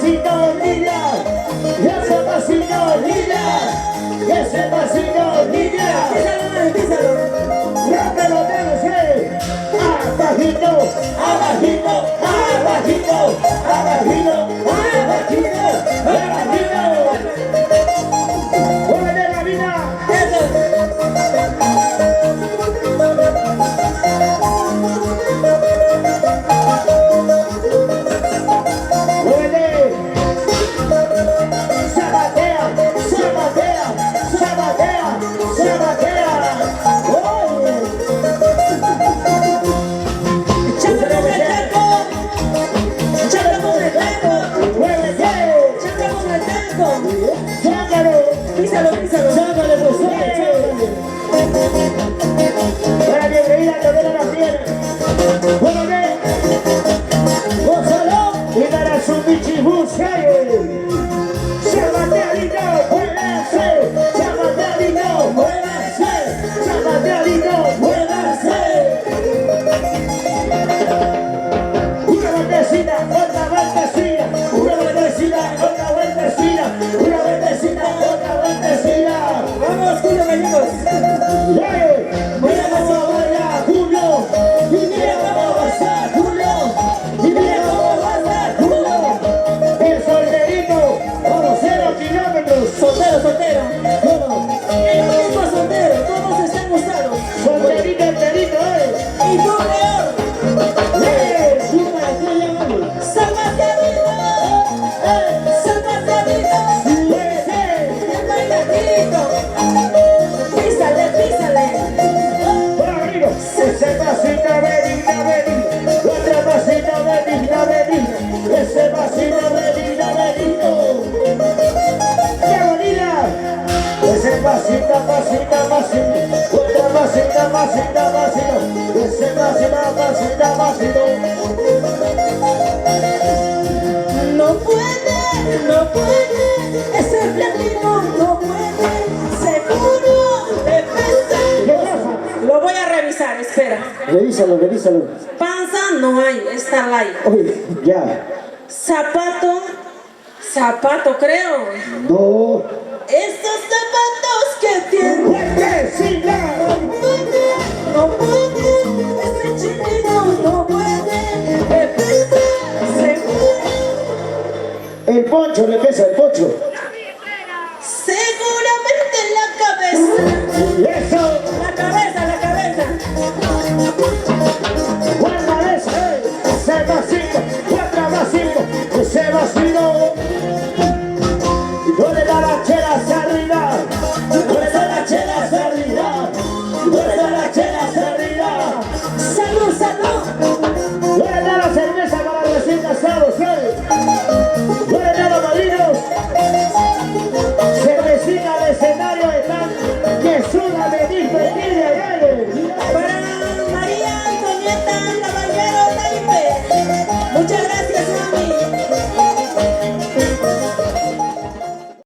pasito, niña. Y ese pasito, niña. Y ese pasito, niña. Písalo. Rápido, abajito, abajito, abajito, abajito, abajito, abajito. ¡Muévete la vida! ¡Muévete! ¡Sabatea! ¡Sabatea! ¡Sabatea! ¡Sabatea! ¡Oye! Chata con el taco. Chata con el taco. ¡Muévete! Chata con el taco. ¡Sácalo! Písalo. ¡Sácale, pues, sácale! Para que creían que no la tiene. ¡Muévete! ¡Gózalo! Y para su bichibusque. ¡Sabateadito! ¡Muévase! ¡Sabateadito! ¡Muévase! ¡Sabateadito! ¡Muévase! Una vueltecita, otra vueltecita, una vueltecita, otra vueltecita, una vueltecita, otra vueltecita. Vamos, Julio Gallegos. Mira cómo baila Julio, y mira cómo baila Julio, y mira cómo baila Julio. El solterito, vamos 0 kilómetros. Soltero. Todo. El único soltero. Todos están gustados. Solterito, enterito, Y tú peor. ¿Tú para qué llamamos? Sálvate amigo. Sálvate amigo. El bailadito. Písale. Por arriba. Ese pasito benigna, otro pasito benigna. Ese pasito benigna. ¡Qué bonita! Ese pasito, otro pasito, ese pasito. No puede. Ese platino no puede. Seguro de pesa. ¿Qué pasa? Lo voy a revisar, espera. Revísalo. Panza no hay, está light. Uy, ya. Zapato creo. No. Estos zapatos